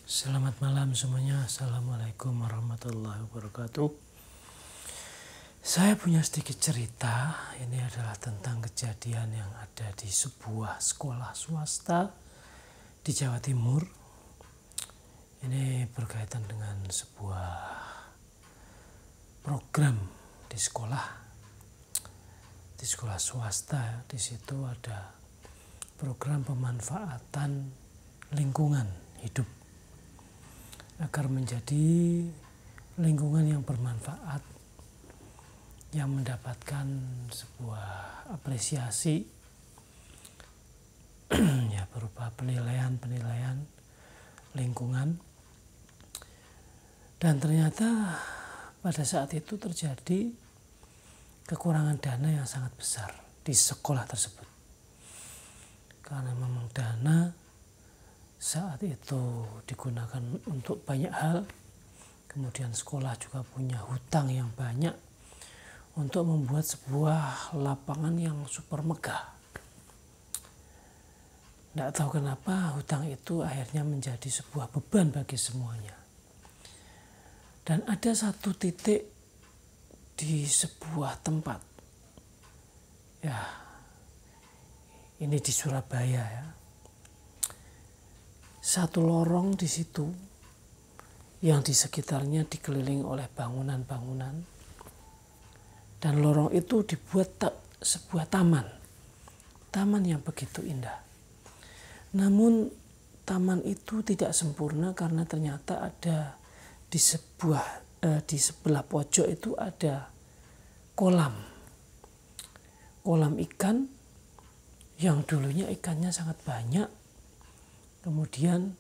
Selamat malam semuanya. Assalamualaikum warahmatullahi wabarakatuh. Saya punya sedikit cerita. Ini adalah tentang kejadian yang ada di sebuah sekolah swasta di Jawa Timur. Ini berkaitan dengan sebuah program di sekolah swasta. Di situ ada program pemanfaatan lingkungan hidup agar menjadi lingkungan yang bermanfaat, yang mendapatkan sebuah apresiasi ya, berupa penilaian lingkungan. Dan ternyata pada saat itu terjadi kekurangan dana yang sangat besar di sekolah tersebut, karena memang dana saat itu digunakan untuk banyak hal. Kemudian sekolah juga punya hutang yang banyak untuk membuat sebuah lapangan yang super megah. Tidak tahu kenapa hutang itu akhirnya menjadi sebuah beban bagi semuanya. Dan ada satu titik di sebuah tempat, ya ini di Surabaya ya, satu lorong di situ yang di sekitarnya dikelilingi oleh bangunan-bangunan, dan lorong itu dibuat sebuah taman yang begitu indah. Namun taman itu tidak sempurna karena ternyata ada di sebelah pojok itu ada kolam ikan yang dulunya ikannya sangat banyak. Kemudian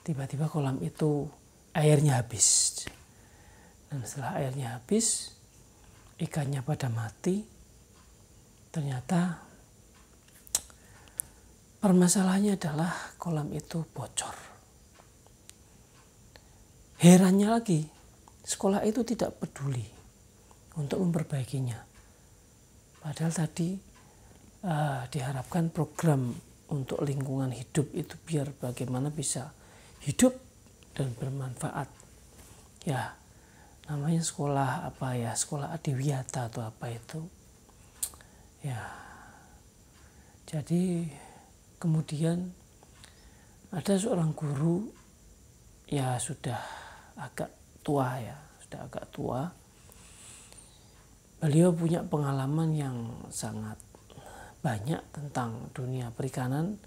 tiba-tiba kolam itu airnya habis. Dan setelah airnya habis, ikannya pada mati. Ternyata permasalahannya adalah kolam itu bocor. Herannya lagi, sekolah itu tidak peduli untuk memperbaikinya. Padahal tadi diharapkan program untuk lingkungan hidup itu biar bagaimana bisa hidup dan bermanfaat. Ya, namanya sekolah sekolah adiwiyata atau apa itu. Ya. Jadi kemudian ada seorang guru, ya sudah agak tua. Beliau punya pengalaman yang sangat banyak tentang dunia perikanan,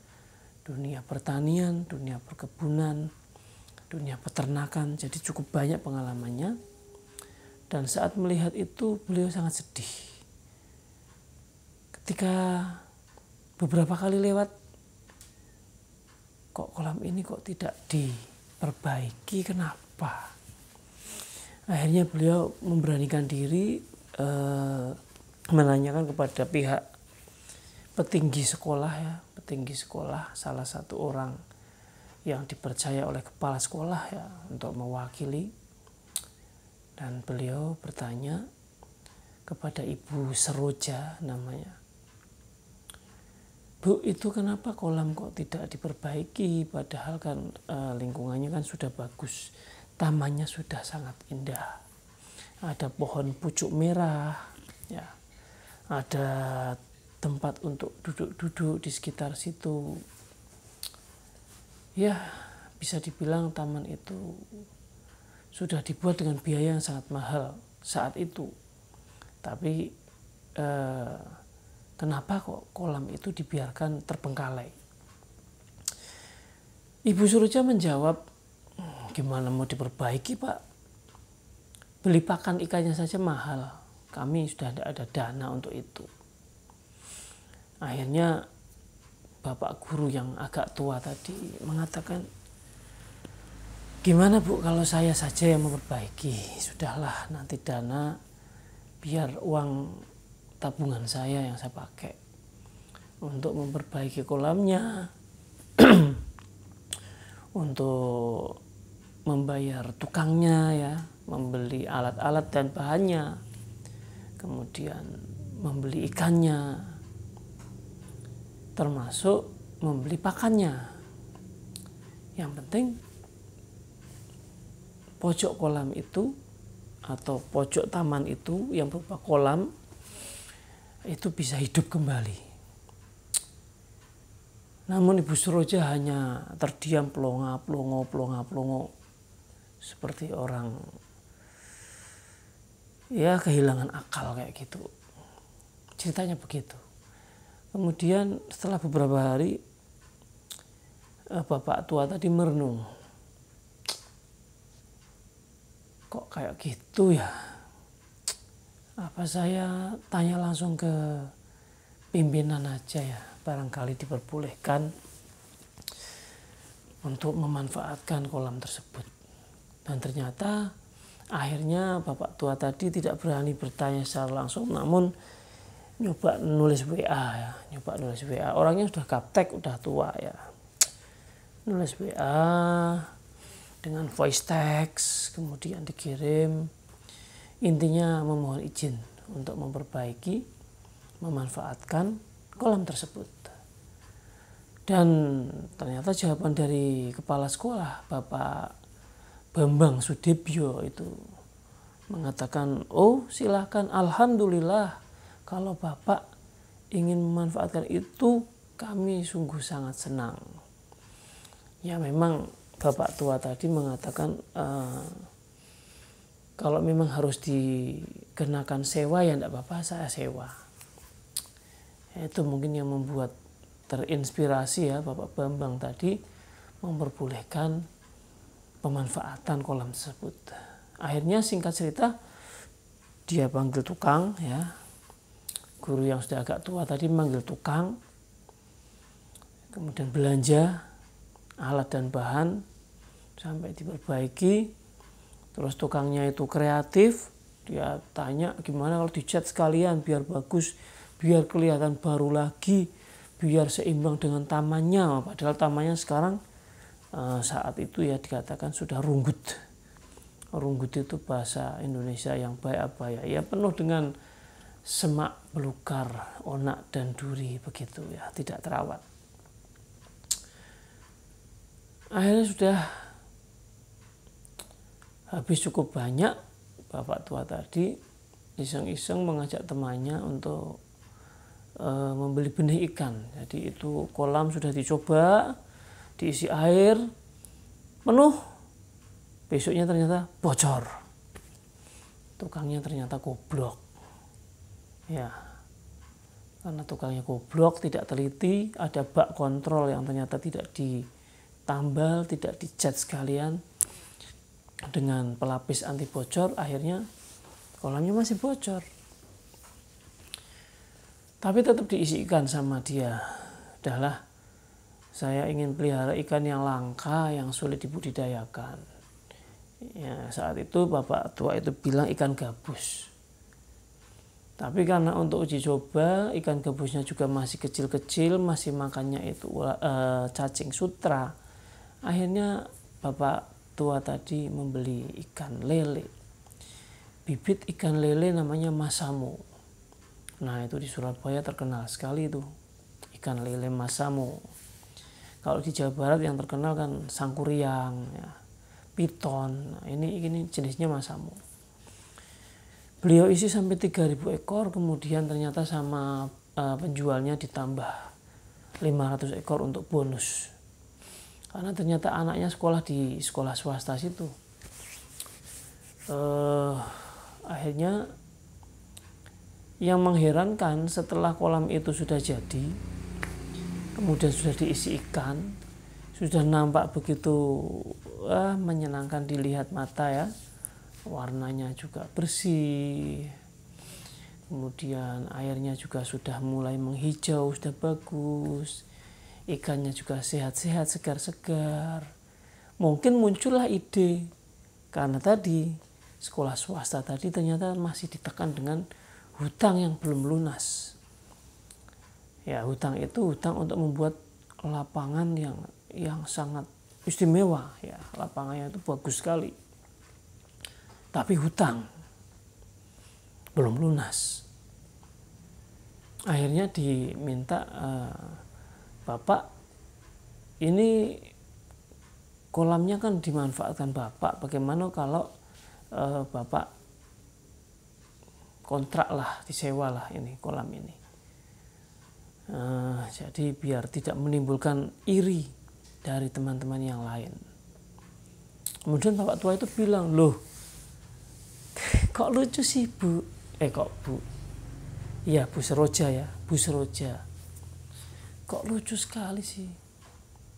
dunia pertanian, dunia perkebunan, dunia peternakan. Jadi cukup banyak pengalamannya. Dan saat melihat itu beliau sangat sedih. Ketika beberapa kali lewat, kok kolam ini kok tidak diperbaiki, kenapa? Akhirnya beliau memberanikan diri menanyakan kepada pihak petinggi sekolah, salah satu orang yang dipercaya oleh kepala sekolah ya untuk mewakili. Dan beliau bertanya kepada Ibu Seroja namanya, "Bu, itu kenapa kolam kok tidak diperbaiki, padahal kan lingkungannya kan sudah bagus, tamannya sudah sangat indah, ada pohon pucuk merah, ya, ada tempat untuk duduk-duduk di sekitar situ. Ya, bisa dibilang taman itu sudah dibuat dengan biaya yang sangat mahal saat itu. Tapi kenapa kok kolam itu dibiarkan terbengkalai?" Ibu Suroja menjawab, "Gimana mau diperbaiki, Pak? Beli pakan ikannya saja mahal. Kami sudah tidak ada dana untuk itu." Akhirnya bapak guru yang agak tua tadi mengatakan, "Gimana Bu kalau saya saja yang memperbaiki? Sudahlah, nanti dana biar uang tabungan saya yang saya pakai untuk memperbaiki kolamnya, untuk membayar tukangnya ya, membeli alat-alat dan bahannya, kemudian membeli ikannya, termasuk membeli pakannya. Yang penting pojok kolam itu atau pojok taman itu yang berupa kolam itu bisa hidup kembali. Namun Ibu Suroja hanya terdiam plonga-plongo seperti orang ya kehilangan akal kayak gitu. Ceritanya begitu. Kemudian setelah beberapa hari bapak tua tadi merenung. Kok kayak gitu ya? Apa saya tanya langsung ke pimpinan aja ya, barangkali diperbolehkan untuk memanfaatkan kolam tersebut. Dan ternyata akhirnya bapak tua tadi tidak berani bertanya secara langsung, namun nyoba nulis WA ya, Orangnya sudah gaptek, udah tua ya. Nulis WA dengan voice text, kemudian dikirim. Intinya memohon izin untuk memperbaiki, memanfaatkan kolam tersebut. Dan ternyata jawaban dari kepala sekolah, Bapak Bambang Sudibyo itu mengatakan, oh silahkan, alhamdulillah kalau Bapak ingin memanfaatkan itu kami sungguh sangat senang. Ya memang Bapak tua tadi mengatakan kalau memang harus dikenakan sewa ya enggak apa-apa, saya sewa. Itu mungkin yang membuat terinspirasi ya Bapak Bambang tadi memperbolehkan pemanfaatan kolam tersebut. Akhirnya singkat cerita dia panggil tukang ya. Guru yang sudah agak tua tadi manggil tukang. Kemudian belanja alat dan bahan sampai diperbaiki. Terus tukangnya itu kreatif, dia tanya gimana kalau dicat sekalian biar bagus, biar kelihatan baru lagi, biar seimbang dengan tamannya. Padahal tamannya sekarang saat itu ya dikatakan sudah runggut. Runggut itu bahasa Indonesia yang baik apa ya? Ya penuh dengan semak belukar, onak dan duri begitu ya, tidak terawat. Akhirnya sudah habis cukup banyak, bapak tua tadi iseng-iseng mengajak temannya untuk membeli benih ikan. Jadi itu kolam sudah dicoba, diisi air, penuh. Besoknya ternyata bocor. Tukangnya ternyata goblok. Ya, karena tukangnya goblok, tidak teliti, ada bak kontrol yang ternyata tidak ditambal, tidak dicat sekalian dengan pelapis anti bocor, akhirnya kolamnya masih bocor. Tapi tetap diisi ikan sama dia. Udahlah, saya ingin pelihara ikan yang langka, yang sulit dibudidayakan. Ya, saat itu bapak tua itu bilang ikan gabus. Tapi karena untuk uji coba, ikan gabusnya juga masih kecil-kecil, masih makannya itu cacing sutra. Akhirnya bapak tua tadi membeli ikan lele. Bibit ikan lele namanya Masamo. Nah itu di Surabaya terkenal sekali itu. Ikan lele Masamo. Kalau di Jawa Barat yang terkenal kan sangkuriang, ya, piton. Nah, ini jenisnya Masamo. Beliau isi sampai 3.000 ekor, kemudian ternyata sama penjualnya ditambah 500 ekor untuk bonus. Karena ternyata anaknya sekolah di sekolah swasta situ. Akhirnya yang mengherankan setelah kolam itu sudah jadi, kemudian sudah diisi ikan, sudah nampak begitu menyenangkan dilihat mata ya. Warnanya juga bersih. Kemudian airnya juga sudah mulai menghijau, sudah bagus. Ikannya juga sehat-sehat, segar-segar. Mungkin muncullah ide, karena tadi sekolah swasta tadi ternyata masih ditekan dengan hutang yang belum lunas. Ya, hutang itu hutang untuk membuat lapangan yang sangat istimewa. Ya, lapangannya itu bagus sekali. Tapi hutang belum lunas. Akhirnya diminta, Bapak, ini kolamnya kan dimanfaatkan Bapak, bagaimana kalau Bapak kontrak lah, disewa lah ini kolam ini. Jadi biar tidak menimbulkan iri dari teman-teman yang lain. Kemudian Bapak tua itu bilang, loh kok lucu sih Bu? Kok Bu? Iya Bu Seroja ya, Bu Seroja. Kok lucu sekali sih?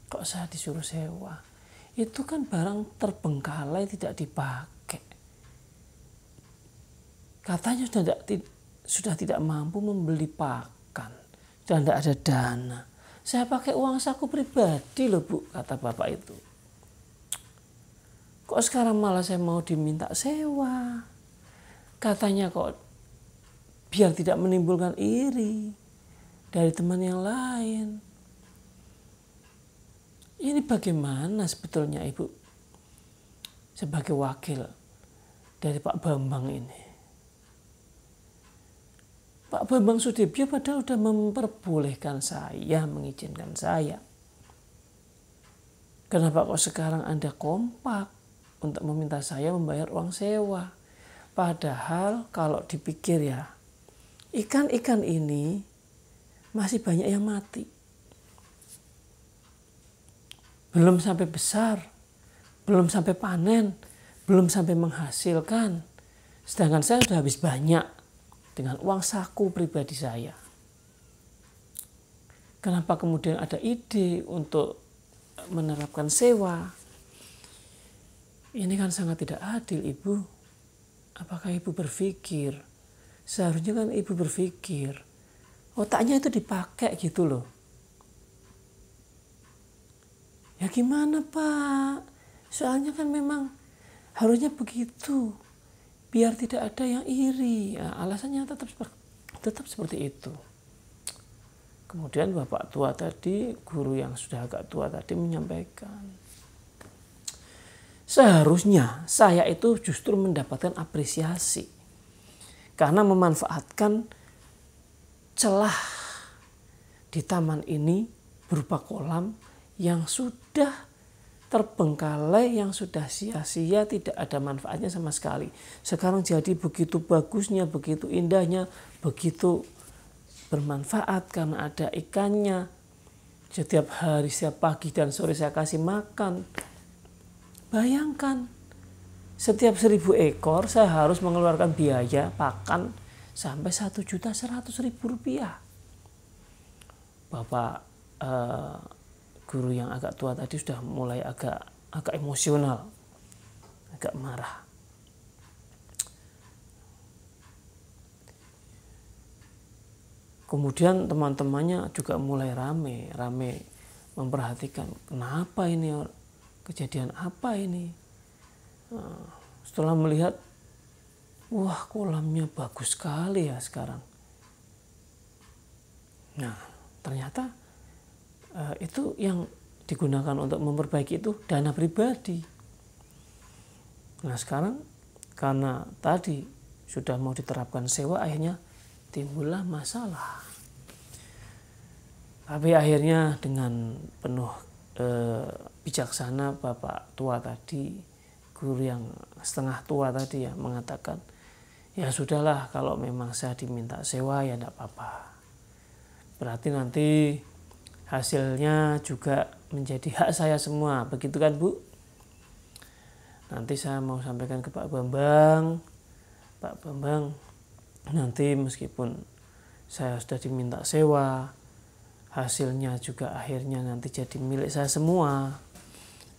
Kok saya disuruh sewa? Itu kan barang terbengkalai, tidak dipakai. Katanya sudah tidak mampu membeli pakan dan tidak ada dana. Saya pakai uang saku pribadi loh Bu, kata bapak itu. Kok sekarang malah saya mau diminta sewa? Katanya kok biar tidak menimbulkan iri dari teman yang lain. Ini bagaimana sebetulnya Ibu sebagai wakil dari Pak Bambang ini? Pak Bambang Sudibyo padahal sudah memperbolehkan saya, mengizinkan saya. Kenapa kok sekarang Anda kompak untuk meminta saya membayar uang sewa? Padahal kalau dipikir ya, ikan-ikan ini masih banyak yang mati. Belum sampai besar, belum sampai panen, belum sampai menghasilkan. Sedangkan saya sudah habis banyak dengan uang saku pribadi saya. Kenapa kemudian ada ide untuk menerapkan sewa? Ini kan sangat tidak adil Ibu. Apakah Ibu berpikir? Seharusnya kan Ibu berpikir, otaknya itu dipakai gitu loh. Ya gimana Pak? Soalnya kan memang harusnya begitu. Biar tidak ada yang iri. Nah, alasannya tetap seperti itu. Kemudian bapak tua tadi, guru yang sudah agak tua tadi menyampaikan. Seharusnya saya itu justru mendapatkan apresiasi. Karena memanfaatkan celah di taman ini berupa kolam yang sudah terbengkalai, yang sudah sia-sia, tidak ada manfaatnya sama sekali. Sekarang jadi begitu bagusnya, begitu indahnya, begitu bermanfaat karena ada ikannya. Setiap hari, setiap pagi dan sore saya kasih makan. Bayangkan, setiap 1.000 ekor saya harus mengeluarkan biaya pakan sampai 1.100.000 rupiah. Bapak guru yang agak tua tadi sudah mulai agak emosional, agak marah. Kemudian teman-temannya juga mulai rame memperhatikan kenapa ini, kejadian apa ini. Setelah melihat, wah kolamnya bagus sekali ya sekarang. Nah ternyata itu yang digunakan untuk memperbaiki itu dana pribadi. Nah sekarang karena tadi sudah mau diterapkan sewa, akhirnya timbullah masalah. Tapi akhirnya dengan penuh bijaksana bapak tua tadi, guru yang setengah tua tadi ya mengatakan, ya sudahlah kalau memang saya diminta sewa ya enggak apa-apa. Berarti nanti hasilnya juga menjadi hak saya semua, begitu kan Bu? Nanti saya mau sampaikan ke Pak Bambang. Pak Bambang, nanti meskipun saya sudah diminta sewa, hasilnya juga akhirnya nanti jadi milik saya semua.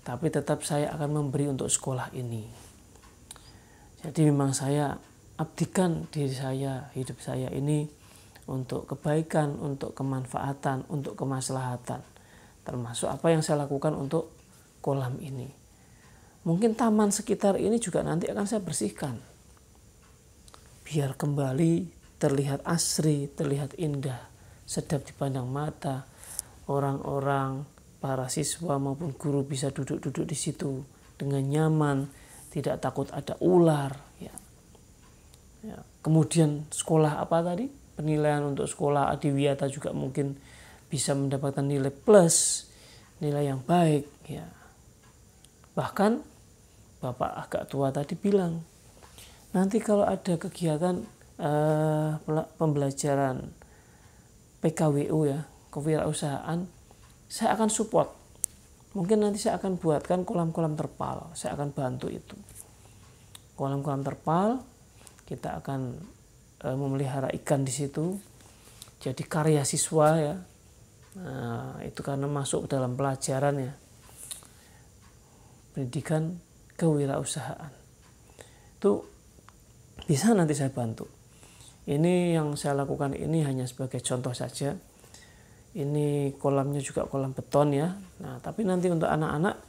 Tapi tetap saya akan memberi untuk sekolah ini. Jadi memang saya abdikan diri saya, hidup saya ini untuk kebaikan, untuk kemanfaatan, untuk kemaslahatan. Termasuk apa yang saya lakukan untuk kolam ini. Mungkin taman sekitar ini juga nanti akan saya bersihkan. Biar kembali terlihat asri, terlihat indah, sedap dipandang mata. Orang-orang, para siswa maupun guru bisa duduk-duduk di situ dengan nyaman, tidak takut ada ular. Ya. Kemudian sekolah apa tadi? Penilaian untuk sekolah adiwiyata juga mungkin bisa mendapatkan nilai plus, nilai yang baik. Ya. Bahkan Bapak agak tua tadi bilang, nanti kalau ada kegiatan pembelajaran PKWU ya, kewirausahaan, saya akan support. Mungkin nanti saya akan buatkan kolam-kolam terpal, saya akan bantu itu. Kolam-kolam terpal, kita akan memelihara ikan di situ. Jadi karya siswa ya. Nah, itu karena masuk dalam pelajaran ya. Pendidikan kewirausahaan. Itu bisa nanti saya bantu. Ini yang saya lakukan ini hanya sebagai contoh saja. Ini kolamnya juga kolam beton ya. Nah, tapi nanti untuk anak-anak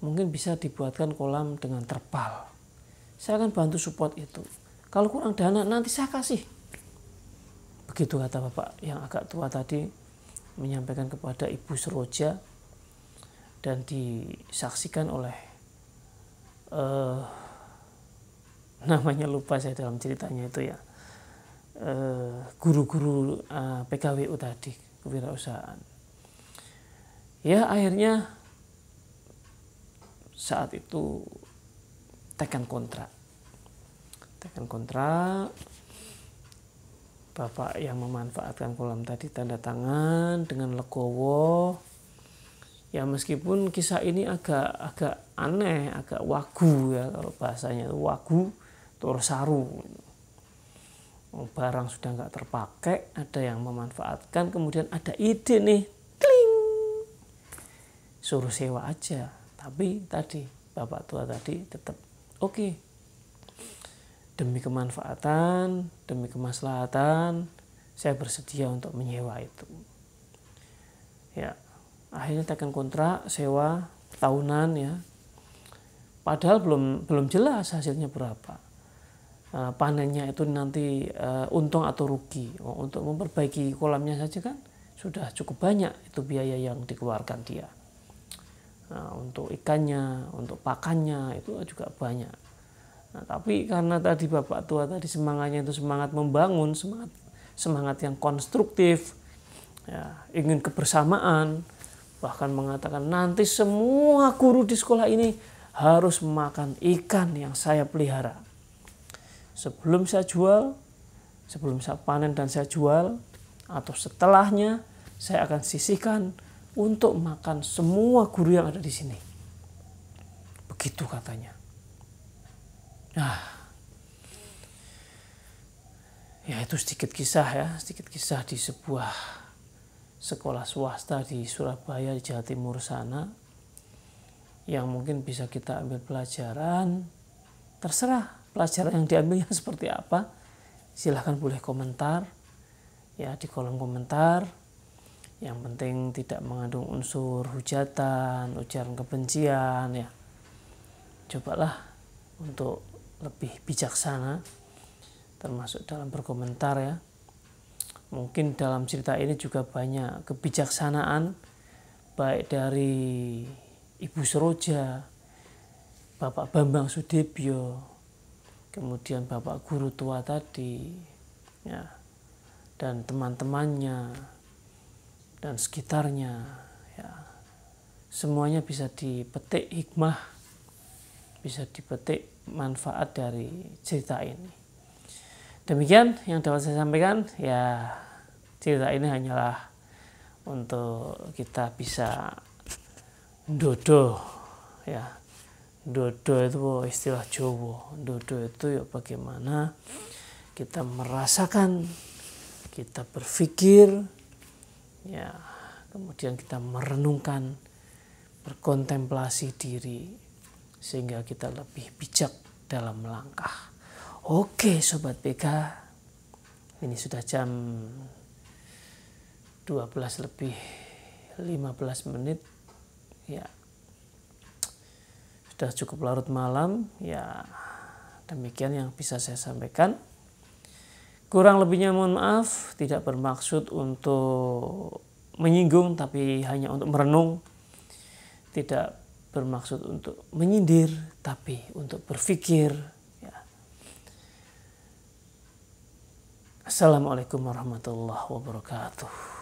mungkin bisa dibuatkan kolam dengan terpal. Saya akan bantu support itu. Kalau kurang dana nanti saya kasih. Begitu kata Bapak yang agak tua tadi menyampaikan kepada Ibu Seroja dan disaksikan oleh namanya lupa saya dalam ceritanya itu ya. Guru-guru PKWU tadi, kewirausahaan. Ya akhirnya saat itu tekan kontrak. Bapak yang memanfaatkan kolam tadi tanda tangan dengan legowo. Ya meskipun kisah ini agak aneh, agak wagu ya, kalau bahasanya itu wagu, tur saru. Barang sudah nggak terpakai, ada yang memanfaatkan, kemudian ada ide nih, kling, suruh sewa aja. Tapi tadi Bapak tua tadi tetap oke. Demi kemanfaatan, demi kemaslahatan, saya bersedia untuk menyewa itu. Ya, akhirnya tekan kontrak sewa tahunan ya. Padahal belum jelas hasilnya berapa. Panennya itu nanti untung atau rugi. Untuk memperbaiki kolamnya saja kan sudah cukup banyak itu biaya yang dikeluarkan dia. Untuk ikannya, untuk pakannya itu juga banyak. Nah, tapi karena tadi Bapak tua tadi semangatnya itu semangat membangun, semangat yang konstruktif, ya, ingin kebersamaan, bahkan mengatakan nanti semua guru di sekolah ini harus makan ikan yang saya pelihara. Sebelum saya jual, sebelum saya panen dan saya jual, atau setelahnya saya akan sisihkan untuk makan semua guru yang ada di sini. Begitu katanya. Nah, ya itu sedikit kisah di sebuah sekolah swasta di Surabaya, di Jawa Timur sana, yang mungkin bisa kita ambil pelajaran. Terserah pelajaran yang diambilnya seperti apa, silahkan boleh komentar ya di kolom komentar. Yang penting tidak mengandung unsur hujatan, ujaran kebencian ya. Cobalah untuk lebih bijaksana termasuk dalam berkomentar ya. Mungkin dalam cerita ini juga banyak kebijaksanaan baik dari Ibu Seroja, Bapak Bambang Sudebyo, kemudian Bapak guru tua tadi ya, dan teman-temannya dan sekitarnya ya. Semuanya bisa dipetik hikmah, bisa dipetik manfaat dari cerita ini. Demikian yang dapat saya sampaikan ya. Cerita ini hanyalah untuk kita bisa dodo ya. Dodo itu istilah Jawa. Dodo itu ya bagaimana kita merasakan, kita berpikir ya, kemudian kita merenungkan, berkontemplasi diri sehingga kita lebih bijak dalam melangkah. Oke Sobat PK, ini sudah jam 12:15 ya, sudah cukup larut malam ya. Demikian yang bisa saya sampaikan. Kurang lebihnya mohon maaf, tidak bermaksud untuk menyinggung tapi hanya untuk merenung, tidak bermaksud untuk menyindir tapi untuk berpikir ya. Assalamualaikum warahmatullahi wabarakatuh.